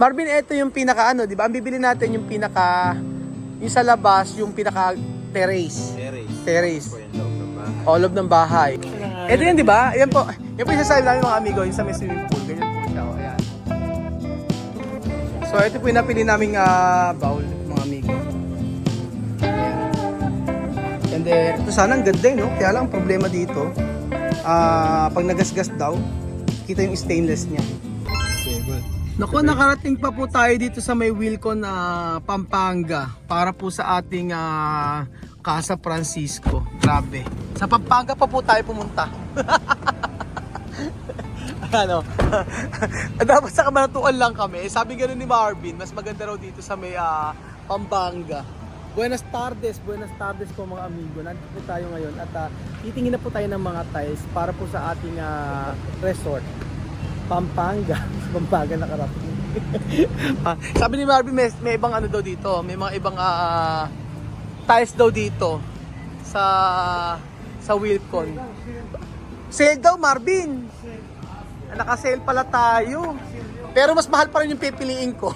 Marvin, ito yung pinaka ano, di ba? Ang bibili natin yung pinaka, yung sa labas, yung pinaka terrace. Terrace. O, loob ng bahay. Ito yun, di ba? Yan po. Yan po yung sasabi namin mga amigo, yung sa may swimming pool. Ganyan po siya. O, ayan. So, ito po yung napili naming bowl, mga amigo. Ayan. And then, ito sana ang ganda, no? Kaya lang, ang problema dito, pag nagasgas daw, kita yung stainless niya. Naku, nakarating pa po tayo dito sa may Wilcon, Pampanga para po sa ating Casa Francisco. Grabe. Sa Pampanga pa po tayo pumunta. Ano? Dapat sa Kabanatuan lang kami. Sabi gano'n ni Marvin, mas maganda raw dito sa may Pampanga. Buenas tardes po mga amigo. Nandito po tayo ngayon at titingin na po tayo ng mga tiles para po sa ating resort. Pampanga. Pampanga nakarating. Sabi ni Marvin, may ibang ano daw dito. May mga ibang tiles daw dito sa Wilcon. Sale daw, Marvin. Naka-sale pala tayo. Pero mas mahal pa rin yung pipiliin ko.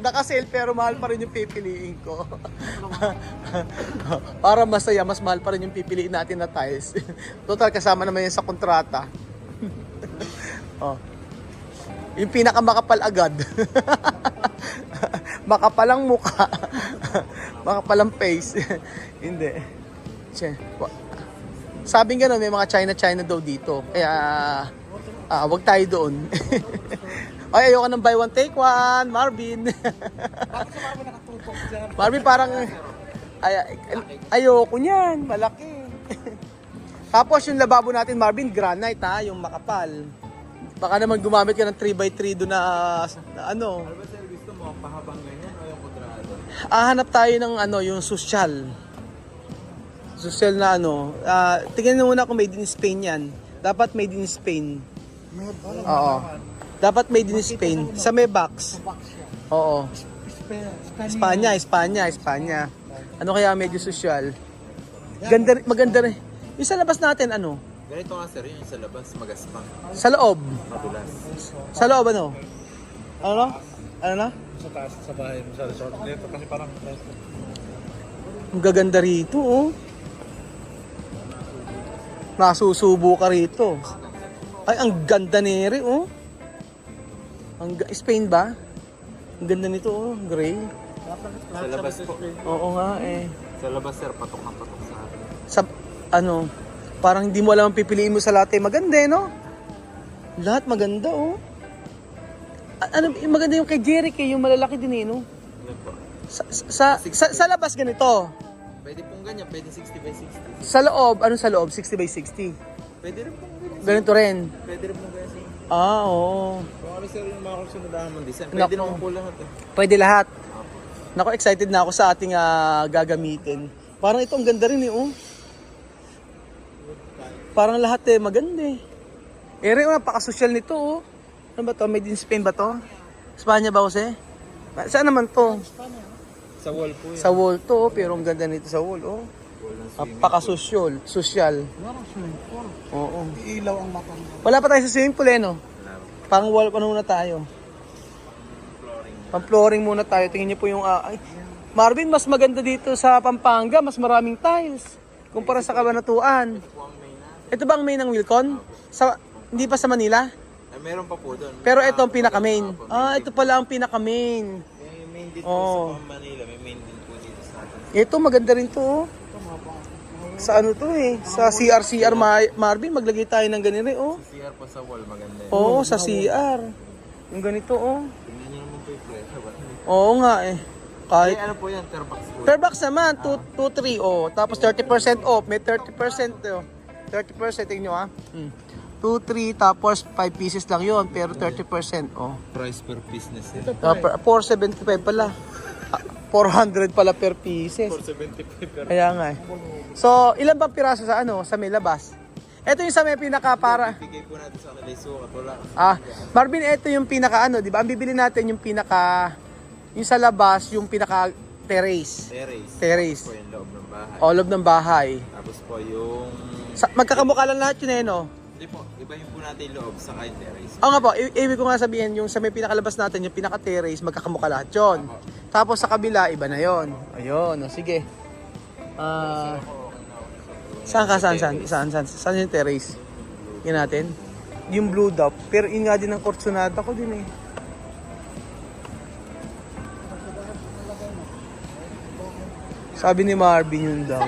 Naka-sale pero mahal pa rin yung pipiliin ko. Para masaya, mas mahal pa rin yung pipiliin natin na tiles. Total, kasama naman yan sa kontrata. Oh. Yung pinakamakapal agad. Makapalang mukha. Makapalang face. Hindi. Sabing gano'n, may mga China daw dito. Kaya, wag tayo doon. Ay, ayoko ng buy one, take one, Marvin. Marvin, parang, ayoko niyan, malaki. Tapos yung lababo natin, Marvin, granite yung makapal. Baka naman gumamit ka ng 3x3 doon na ano. Ano ba sir, gusto mo, pahabang ganyan o yung kudrado? Hanap tayo ng ano, yung social. Social na ano. Tingnan mo muna kung made in Spain yan. Dapat made in Spain. Oo. Dapat made in Spain. Sa may box. Oo. Espanya. Ano kaya medyo social? Ganda, maganda rin. Yung sa labas natin, ano? Ganito nga sir, yun sa labas, magaspang. Sa loob. Madulas. Sa loob, ano? Ano? Ano na? Sa taas, sa bahay mo, sa resort. Dito kasi parang... Ang gaganda rito, oh. Nasusubo ka rito. Ay, ang ganda nere, oh. Spain ba? Ang ganda nito, oh. Gray. Sa labas po. Oo nga, eh. Sa labas sir, patok na patok sa atin. Sa, ano, parang hindi mo alam ang pipiliin mo sa latte. Maganda, eh, no? Lahat maganda, oh. Ano, maganda yung kay Jericho, yung malalaki din, eh, no? Yan po. Sa labas ganito. Pwede pong ganyan, pwede 60x60. Sa loob, ano sa loob? 60x60. Pwede rin pong ganyan. Ganito rin. Pwede rin pong ganyan sir. Oo. Kung ano sir yung mga kasunadahan mong design, Naku. pwede naman po lahat eh. Pwede lahat. Apo. Naku, excited na ako sa ating gagamitin. Parang ito ang ganda rin, eh, oh. Parang lahat, eh, maganda, eh. Ere, napaka-social nito, oh. Ano ba to? Made in Spain ba to? Espanya ba, Jose? Saan naman to? Sa wall po yan. Sa wall to, oh. Pero ang ganda nito sa wall, oh. Wall ng swimming Napaka-social. Social. Parang swimming pool. Oo. Ilaw ang mata mo. Wala pa tayo sa swimming pool, eh, no? Wala po. Pang wall pa muna tayo. Flooring. Pang flooring muna tayo. Tingnan niyo po yung... ay, Marvin, mas maganda dito sa Pampanga. Mas maraming tiles. Kumpara sa Kabanatuan. Ito po ang main na. Ito ba ang main ng Wilcon? Hindi pa sa Manila? Ay, meron pa po doon. Pero ito ang pinaka-main. Ito pala ang pinaka-main. May main din Oo. po sa Manila, may main din po dito sa atin. Ito, maganda rin to. Oh. Sa ano to eh? Sa CR Marvin, maglagay tayo ng ganito eh. Oh. Sa CR pa sa wall, maganda yun. Oo, sa CR. Yung ganito oh. Tingnan nyo naman po yung presyo. Oo nga eh. Ay, Kahit ano po yan, Terbax po. per box naman, 2-3 oh. Tapos 30% off. May 30% oh. 30% tingnan nyo ah. 2-3 tapos 5 pieces lang yon pero 30% oh. Price per piece na sir. 475 pala. 400 pala per pieces. 475 per Kaya nga eh. So, ilan bang piraso sa ano? Sa may labas? Ito yung sa may pinaka para... bigay po natin sa kanila yung sukat. Wala. Marvin, ito yung pinaka ano, di ba? Ang bibili natin yung pinaka... Yung sa labas, yung pinaka terrace. Terrace. Tapos po yung loob ng bahay. O, loob ng bahay. Tapos po yung... Magkakamukha lang lahat yun eh, no? Hindi po, iba yung po natin yung loob sa kind terrace. Oo nga po, ibig ko nga sabihin, yung sa may pinakalabas natin, yung pinaka-terrace, magkakamukha lahat yun. Tapos sa kabila, iba na yon. Ayun, o sige. Saan ka? Saan yung terrace? Yan natin. Yung blue daw. Pero yun nga din ang Corsonada ko din eh. Sabi ni Marvin yun daw.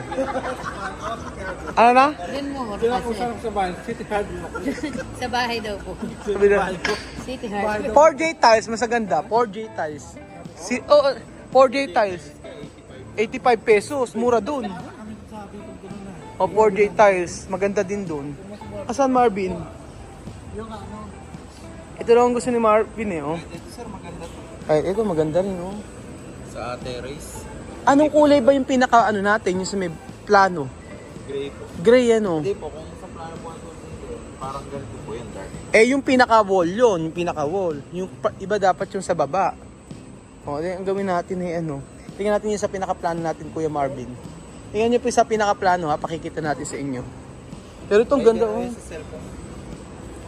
Ano na? Din mo, Pinakausap sa bahay, City Hard. sa bahay daw po. Sabi na, City Hard. 4J tiles, masaganda. 4J tiles. 4J tiles. 85 pesos, mura dun. O 4J tiles, maganda din dun. Asan Marvin? Ito lang ang gusto ni Marvin eh, oh. Ito sir, maganda to. Ay, ito maganda rin, oh. Sa terrace, Anong kulay ba yung pinaka ano natin, yung sa may plano? gray po. Gray ano? Hindi po, kung sa plano po ito, parang ganito po yung dark. Eh yung pinaka wall yun, yung pinaka wall. Yung iba dapat yung sa baba. O, ang gawin natin ay ano. Tingnan natin yung sa pinaka plano natin, Kuya Marvin. Tingnan niyo po sa pinaka plano ha, pakikita natin sa inyo. Pero itong ganda oh. Sa cellphone.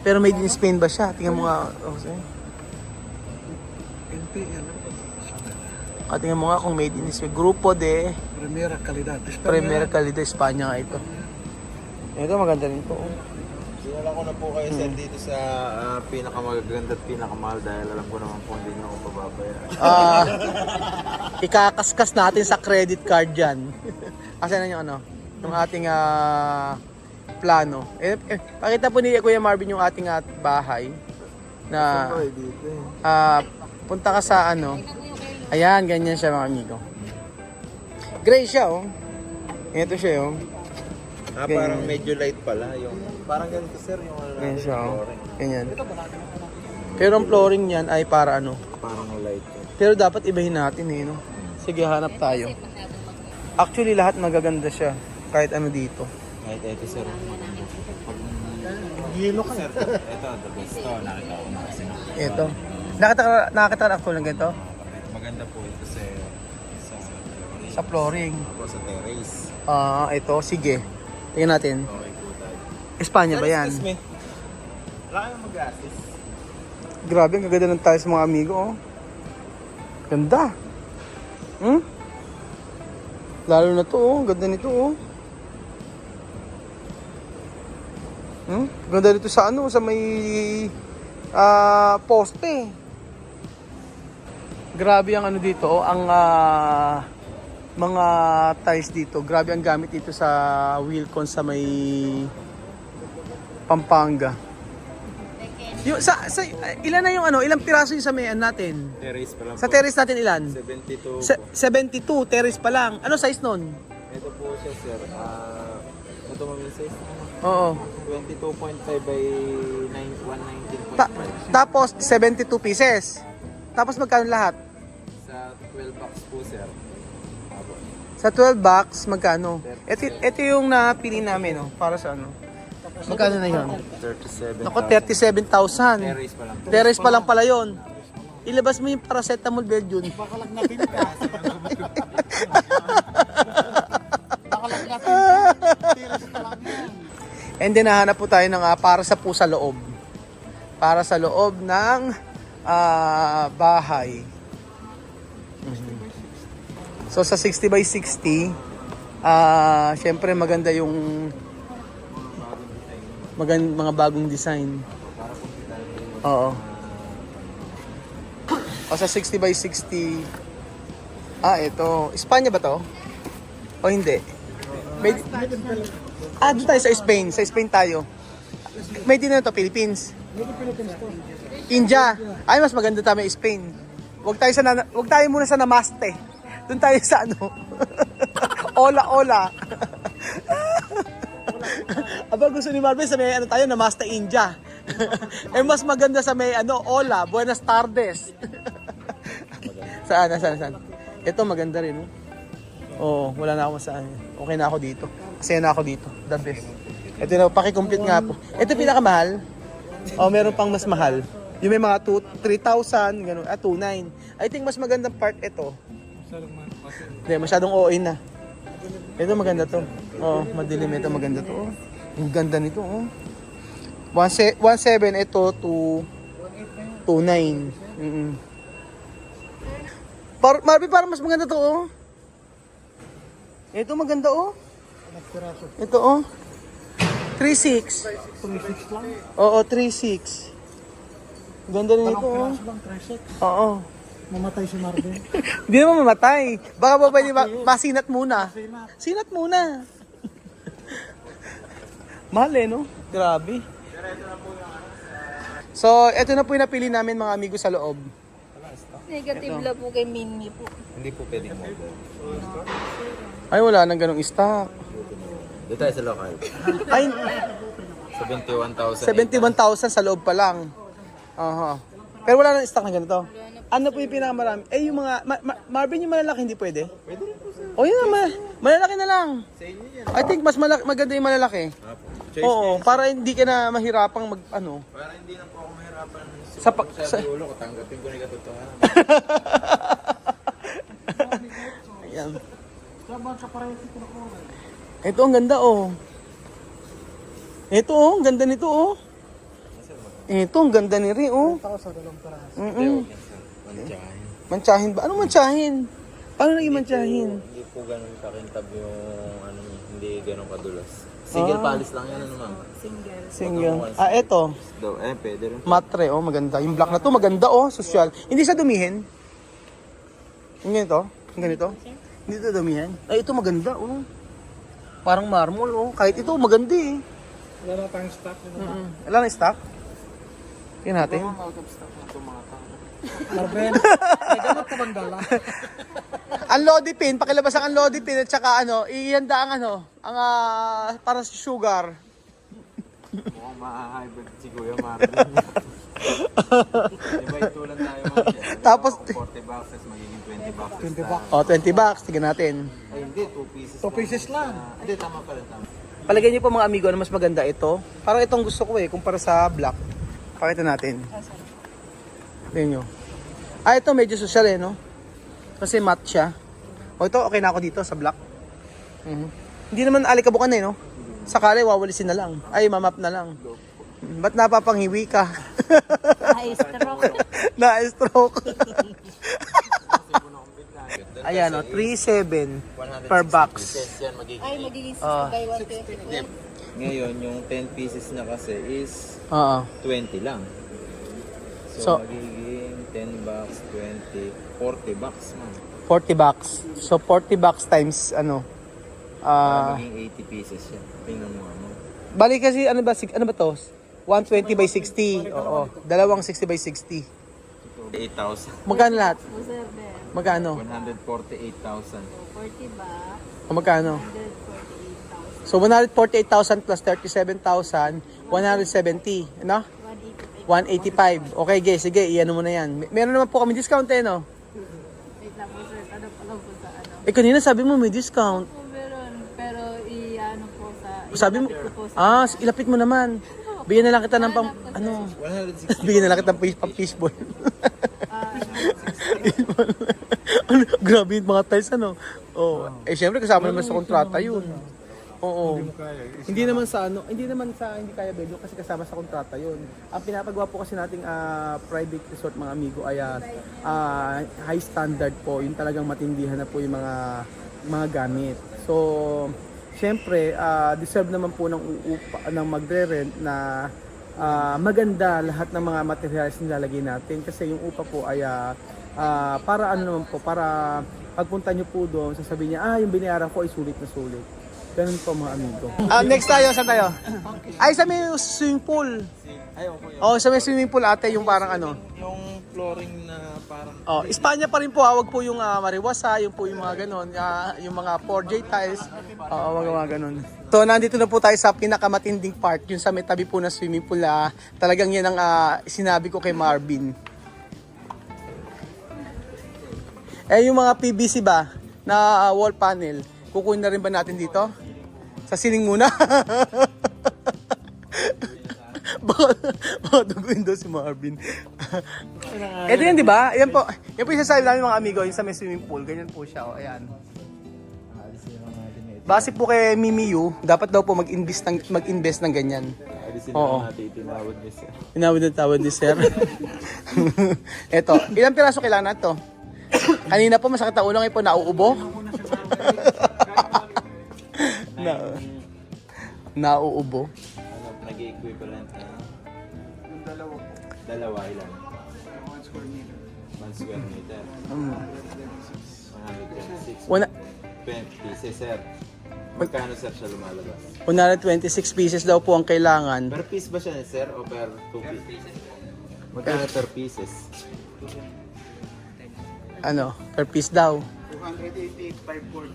Pero made in Spain ba siya? Tingnan mo nga. Oh, sige. NPL. Tingnan mo nga kung made in Spain. Grupo de Primera Calidad. Premier Calidad Espanya nga ito. Ito maganda rin to. Oh. Sinala ko na po kayo sir dito sa pinakamagaganda at pinakamahal dahil alam ko naman po hindi na ako pababayaran. Ikakaskas natin sa credit card dyan. Kasi na yung ano, yung ating plano. Pakita po ni Kuya Marvin yung ating bahay na Dito punta ka sa ano. Ayan, ganyan siya mga amigo. Gray siya oh. Ito siya oh. parang medyo light pala. Yung, parang ganito sir, yung ano Ganyan natin, siya oh. flooring. Ganyan. Pero ang flooring niyan ay para ano. Parang light. Pero dapat ibahin natin eh no. Sige, hanap tayo. Actually lahat magaganda siya. Kahit ano dito. Kahit ito sir. Yelo ka. Sir, ito, the best to. Nakita ko na kasi. Ito. Nakita ka na actual ng ganito? Maganda po ito Sa flooring. po sa terrace. Ito. Sige. Tingnan natin. Okay po tayo. Espanya ba yan? Excuse me. Wala kayong mag-assist. Grabe, ang gaganda ng tiles mga amigo, oh. Ganda. Lalo na to, oh. Ganda nito, oh. Ganda nito sa ano, sa may poste. Grabe ang ano dito, oh. Ang mga tiles dito. Grabe ang gamit dito sa Wilcon sa may Pampanga. Yung, ilan na yung ano, ilang piraso yung sa mayan natin? Terrace pa lang Sa po. terrace natin ilan? 72 72, po. terrace pa lang. Ano size nun? Ito po siya sir. Ito mami size. Oo. 22.5 by 119.5. Tapos 72 pieces. Tapos magkano lahat? Sa 12 bucks po sir. Apo. Sa 12 bucks, magkano? Ito yung napili namin, no? Para sa ano? Magkano na yun? 37. Naku, 37,000. Terrace pa lang. Terrace pa lang pala yun. Ilabas mo yung paracetamol Belgium. Bakalag natin ka. Bakalag natin. Tiras pa lang yan. And then nahanap po tayo ng para sa pusa loob. Para sa loob ng bahay. So sa 60 by 60, syempre maganda yung mga bagong design. Oo. O sa 60 by 60, ito. Espanya ba to? O hindi? Doon tayo sa Spain. Sa Spain tayo. May din na to, Philippines. India. Ay, mas maganda tayo may Spain. Wag tayo muna sa Namaste. Doon tayo sa ano. Ola. Aba, gusto ni Marvin sa may ano tayo, Namaste India. Mas maganda sa may ano, Ola, Buenas tardes. Saan? Ito maganda rin. Oo, wala na ako saan. Okay na ako dito. Kasi na ako dito. The best. Ito na, paki-complete nga po. Ito pinakamahal. Meron pang mas mahal. Yung may mga 3,000, gano'n. 2,900. I think mas magandang part ito. Hindi, masyadong OA na. Ito maganda to. Madilim ito, maganda to. Ang ganda nito, 1.7, ito 2.9. Marvin, parang mas maganda to, oh. Ito maganda, oh. Ito, oh. 3.6. 3.6 lang. Oo, 3.6. Ganda rin ito, oh. Piraso lang, 3.6. Oo. Mamatay si Marvin. Hindi naman mamatay. Baka pa pwede masinat muna. Sinat muna. Mahal eh, no? Grabe. So, ito na po yung napili namin mga amigo sa loob. Negative lang po kay Minmi po. Hindi po pwedeng model. Ay, wala nang ganong stock. Dito tayo sa local. Ay, 71,000. 71,000 sa loob pa lang. Aha. Pero wala nang stock na ganito. Ano po yung pinakamarami? Eh, yung mga, Marvin, yung malalaki hindi pwede? Pwede rin po sir. O yun na, malalaki na lang. Sa inyo yan. I think mas maganda yung malalaki. Choice Oo, para hindi ka na mahirapang mag, ano. Para hindi na po ako mahirapan. Sa pa- sa sa- ulo ko, tanggapin ko na yung katotohanan. Ayan. Sabang sa pareho ko na ko. Ito, ang ganda, oh. Ito, oh, ang ganda nito, oh. Ito, ang ganda ni Ri, oh. Tao sa dalawang piraso. Mantsahin. Mantsahin ba? Anong mantsahin? Paano naging mantsahin? Hindi po ganun kakintab yung ano, hindi ganun kadulas. Single polish lang yan ano ma'am. Single. Ah, ito. Daw, pwede rin. Matre, oh, maganda. Yung black na to, maganda, oh, social. Hindi siya dumihin. Yung ganito? Yung ganito? Hindi ito dumihin. Ay, ito maganda, oh. Parang marmol, oh. Kahit ito, maganda, eh. Wala na tayong stock. Wala na stock? Tingnan natin. Marvin, may gamot ka bang dala? Ang Lodipin, pakilabas ang Lodipin at saka ano, ihanda ang ano, ang para sa sugar. Mukhang ma-hybrid si Kuya Marvin. Diba itulan tayo mga Tapos, 40 boxes, magiging 20 boxes. 20 bucks. oh, 20 bucks, tignan natin. Ay hindi, 2 pieces. 2 pieces lang. Hindi, tama pala, tama. Palagay niyo po mga amigo, ano mas maganda ito? Parang itong gusto ko eh, kumpara sa black. Pakita natin. Tingnan nyo. Ah, ito medyo social eh, no? Kasi matte siya. O ito, okay na ako dito sa black. Hindi naman alikabukan eh, no? Sakali, wawalisin na lang. Ay, mamap na lang. Ba't napapanghiwi ka? High stroke. Na-stroke. Ayan, o, 3.7 per box. Pieces yan, magiging Ay, magiging 60 Ah. by 120. Ngayon, yung 10 pieces na kasi is Oo. 20 lang. So- So, magiging 10 bucks, 20, 40 bucks man. 40 bucks. So, 40 bucks times, ano, Para maging 80 pieces yan. Tingnan mo ano. bali kasi, ano ba to? 120 by 60. Oo. Dalawang 60 by 60. 8,000. Magkano lahat? Po, sir, Ben. Magkano? 148,000. 40 ba? O magkano? 148,000. So, 148,000 plus 37,000, 170. Ano? 185. 185. Okay, guys. Sige, iyan mo na yan. Meron naman po kami discount eh, no? Wait lang po, sir. Tanong pa lang po sa ano. Eh, kanina sabi mo may discount. Po, meron. Pero i-ano po sa... Sabi mo, ilapit ko po sa... ilapit mo naman. Bigyan na lang kita ng pang, ano, 160. bigyan na lang kita ng pang fishball. Ano, grabe yung mga tiles, ano. Oh, eh syempre kasama naman sa kontrata yun. Oo. Hindi naman sa hindi kaya bedroom kasi kasama sa kontrata yun. Ang pinapagawa po kasi nating private resort mga amigo ay high standard po. Yung talagang matindihan na po yung mga gamit. So, syempre, deserve naman po ng magre-rent na maganda lahat ng mga materials na nilalagay natin kasi yung upa po ay para ano naman po, para pagpunta nyo po doon, sasabihin niya, yung binayaran ko ay sulit na sulit. Ganun po mga amigo. Next tayo, saan tayo? Ay, sa may swimming pool. Ay, okay. Oh, sa may swimming pool ate, yung parang ano. Yung flooring na parang... Oh, Espanya pa rin po, wag po yung mariwasa, yung po yung mga ganon, yung mga 4J tiles. Oo, mga ganon. So, nandito na po tayo sa pinakamatinding part, yung sa may tabi po na swimming pool. Talagang yan ang sinabi ko kay Marvin. Eh, yung mga PVC ba, na wall panel, kukunin na rin ba natin dito? Sa ceiling muna? Baka duguin daw si Marvin. Ito yan, di ba? Yan po yung isasabi namin mga amigo, yung sa may swimming pool. Ganyan po siya, ayan. Base po kay Mimi Yu, dapat daw po mag-invest ng ganyan. Ayusin Oo. natin itinawad niya sir. Tinawad na tawad ni sir. Eto, ilang piraso kailangan to? Kanina po masakit ang ulo, ngayon po nauubo. na, nauubo. Ano, nag-equivalent na? Yung dalawa po. Dalawa ilan? 1 square meter. 1 square meter. 126. Una, 20 pieces sir. Magkano sir siya lumalabas? 126 pieces daw po ang kailangan. Per piece ba siya sir o per 2 pieces? Magkano per pieces? Ano, per piece daw. 288,540.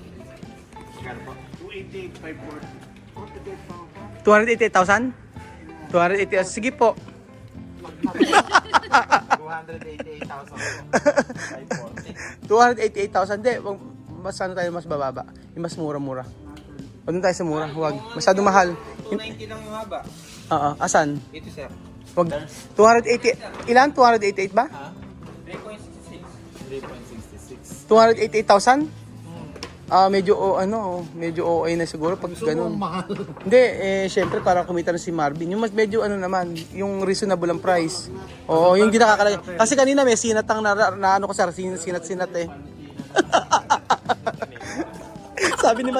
Magkano po? 288,540. 288,000? 288,000. Sige po. 288,540. 288,000. Hindi, mas ano tayo mas bababa. Yung mas mura-mura. Huwag na tayo sa mura. Huwag. Masyadong mahal. 290 lang yung haba. Oo. Asan? Ito sir. Wag. 280. Ilan? 288 ba? Ha? 3.66. 288,000? Medyo medyo OA na siguro pag ganun. Hindi, syempre para kumita na si Marvin. Yung mas medyo ano naman, yung reasonable ang price. Oo, yung hindi nakakalagay. Kasi kanina may sinatang na ano ko sir, sinat eh. sabi ni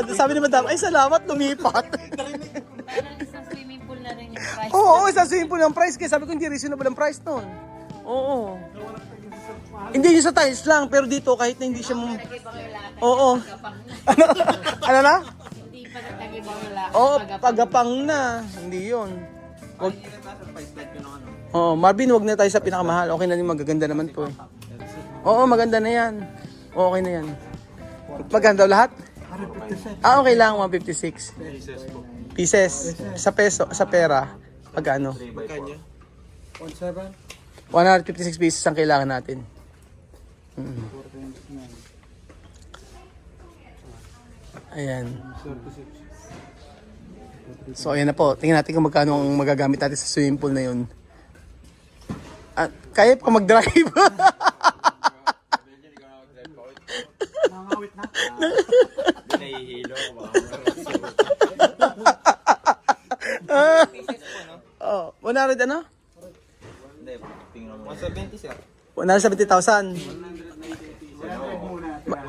Madam, ay salamat, lumipat. Parang isang swimming pool na rin yung price. Oo, isang swimming pool ang price. Kaya sabi ko hindi reasonable ang price noon. Oo. Hindi yung sa tiles lang, pero dito kahit na hindi siya Oo. Ano na? Hindi pa nagtagibang wala. Oo, pagapang na. Hindi yun. Wag. Oo, Marvin, wag na tayo sa pinakamahal. Okay na din, magaganda naman po. Oo, maganda na yan. Okay na yan. Maganda lahat? Okay lang, 156. Pieces. Sa peso, sa pera. Pagkano? 156 pieces ang kailangan natin. Ayan. So, ayan na po. Tingnan natin kung magkano ang magagamit natin sa swimming pool na yun. At, kaya pa mag-drive. Nangawit na. Nahihilo. Oh, 100 ano? Hindi, tingnan mo. 170 sir. 170,000. Huwag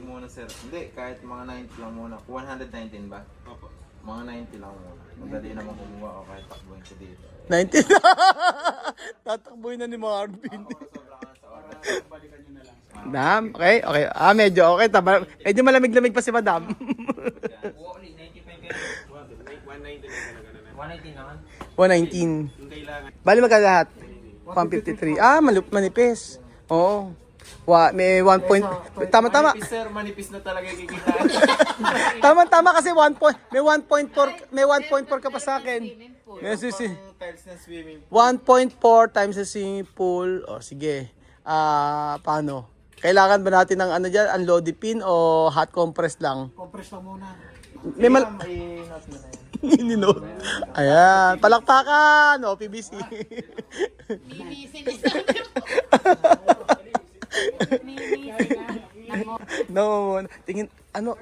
muna sir. Hindi, kahit mga 90 lang muna. 119 ba? Opo. Mga 90 lang muna. Madali naman kumuha o kahit takbuhin ko dito. 90. Tatakboy na ni Marvin. Madam, okay, okay. Medyo okay. Medyo malamig-lamig pa si Madam. 119. Bali magkano lahat? 153. Manipis. Oo. May 1 point. Tama-tama. Manipis sir, manipis na talaga kikitaan. Tama-tama kasi 1 point. May 1.4. May 1.4 ka pa sa akin. May sisi. Tiles na swimming pool. 1.4 times sa swimming pool. O sige. Paano? Kailangan ba natin ng ano dyan? Unloaded pin o hot compress lang? Compress lang muna. May mal... I-note mo na yan. Hindi no. Ayan. Palakpakan. O, PBC. Mimisin na. No. Tingin, ano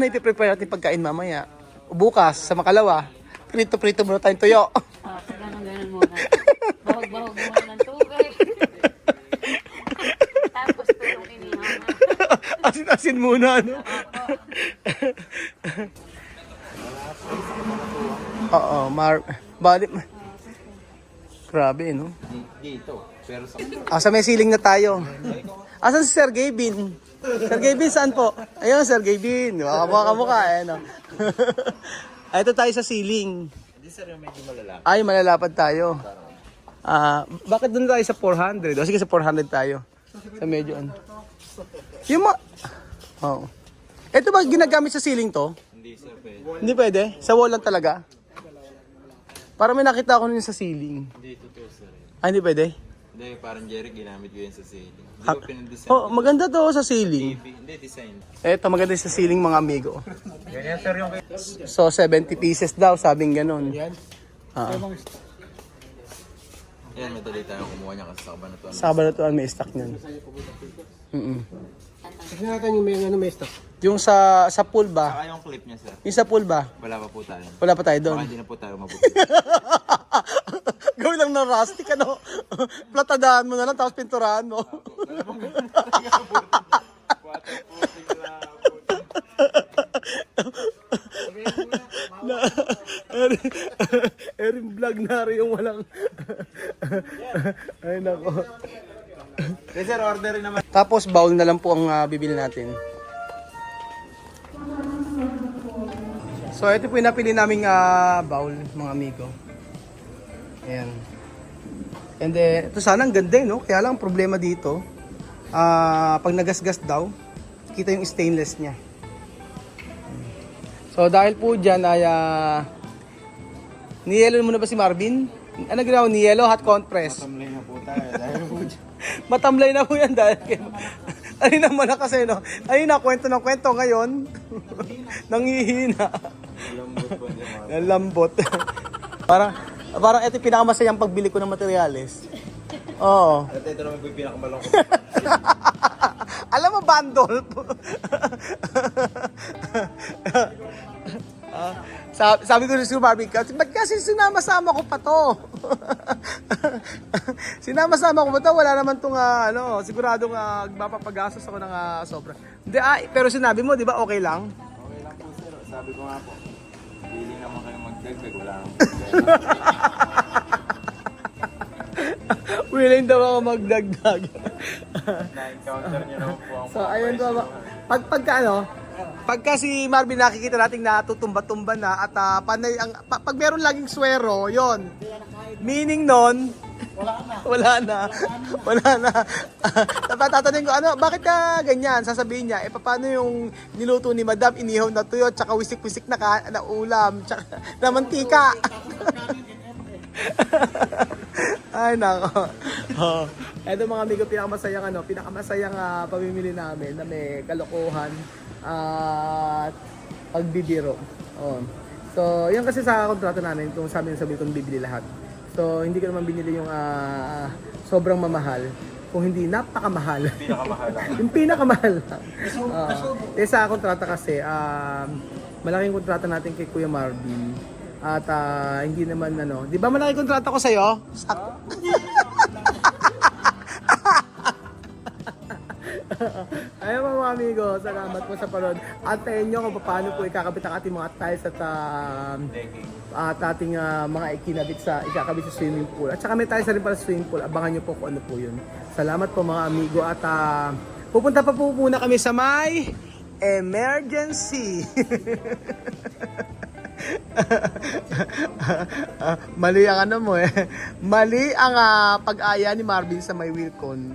ipiprepare natin pagkain mamaya? Bukas, sa Makalawa. Prito-prito muna tayong tuyo. Ganun muna. Bahog-bahog muna ng tubig. Tapos ito yung inihaw. Asin-asin muna, ano? Oo, bali. Grabe, no? Dito. Pero Sa sa... may ceiling na tayo. Asan si Sir Gavin? Sir Gavin, saan po? Ayun, Sir Gavin. Kamukha, eh, no? Ito tayo sa ceiling. Hindi sir, yung medyo malalaki. Ay, malalapad tayo. Bakit doon tayo sa 400? O sige, sa 400 tayo. Sa medyo ano. Yung Oo. Ito ba ginagamit sa ceiling to? Hindi sir, pwede. Hindi pwede? Sa wall lang talaga? Para may nakita ako nun sa ceiling. Hindi, totoo sir. Hindi pwede? Hindi, parang Jerry, ginamit ko yun sa ceiling. Hindi ko pinadesign. Oh, maganda to sa ceiling. Hindi, design. Ito, maganda sa ceiling mga amigo. Ganyan sir yung... So, 70 pieces daw, sabing ganun. Yan. Ah. Yan, madali tayong kumuha niya kasi sa Kabanatuan. Sa Kabanatuan may stock niyan. Tignan natin yung may may stock. Yung sa pool ba? Saka yung clip niya, sir. Yung sa pool ba? Wala pa po tayo. Wala pa tayo doon. Baka hindi na po tayo mabuti. Gawin lang ng rustic, ano? Platadahan mo na lang, tapos pinturahan mo. Erin vlog na rin yung walang... Ay, nako. Okay, sir, order rin naman. Tapos, bowl na lang po ang bibili natin. So, ito po yung napili naming bowl, mga amigo. Ayan. And then, ito sana ang ganda, no? Kaya lang, problema dito, pag nagasgas daw, kita yung stainless niya. So, dahil po dyan ay, niyelo muna ba si Marvin? Ano ginawa? Niyelo, hot compress. Tamlay na po tayo. Dahil po dyan. Matamlay na po yan dahil ayun naman na kasi, no? Ayun na, kwento ng kwento ngayon. Nangihina. Lambot po niya, mga. Ang lambot. parang ito yung pinakamasayang pagbili ko ng materyales. Oo. At ito naman po yung pinakamalong ko. Alam mo, bundle. Sabi ko sa Barbie, ba't kasi sinama-sama ko pa to? Sinama-sama ko pa to, wala naman itong, siguradong mapapagastos ako ng sobra. Hindi, pero sinabi mo, di ba, okay lang? Okay lang po, sir. Sabi ko nga po, willing naman kayo magdagdag. Wala naman po. Willing daw ako magdagdag. Na-encounter niyo naman po ang So, ayun po. Pagka si Marvin nakikita nating natutumba-tumba na at panay ang pag meron laging swero, 'yon. Meaning nun, wala na. Tatanungin ko, bakit ka ganyan? Sasabihin niya, paano yung niluto ni Madam, inihaw na tuyo, tsaka wisik-wisik na ulam, tsaka na mantika. Ay, nako. Ito mga amigo, pinakamasayang pamimili namin na may kalokohan at pagbibiro. Oh. So, yun kasi sa kontrata namin, kung sabi kong bibili lahat. So, hindi ko naman binili yung sobrang mamahal. Kung hindi, napakamahal. Pinakamahal lang. Yung pinakamahal lang. Sa kontrata kasi, malaking kontrata natin kay Kuya Marvin. At hindi naman di ba malaking kontrata ko sa'yo? Ayun mga amigo, salamat po sa panood. Antayin nyo kung paano po ikakabit ang ating mga tiles at ating mga ikakabit sa swimming pool. At saka may tiles na rin pala sa swimming pool. Abangan nyo po kung ano po yun. Salamat po mga amigo at pupunta pa po muna kami sa may emergency. Mali ang Mali ang pag-aya ni Marvin sa may Wilcon.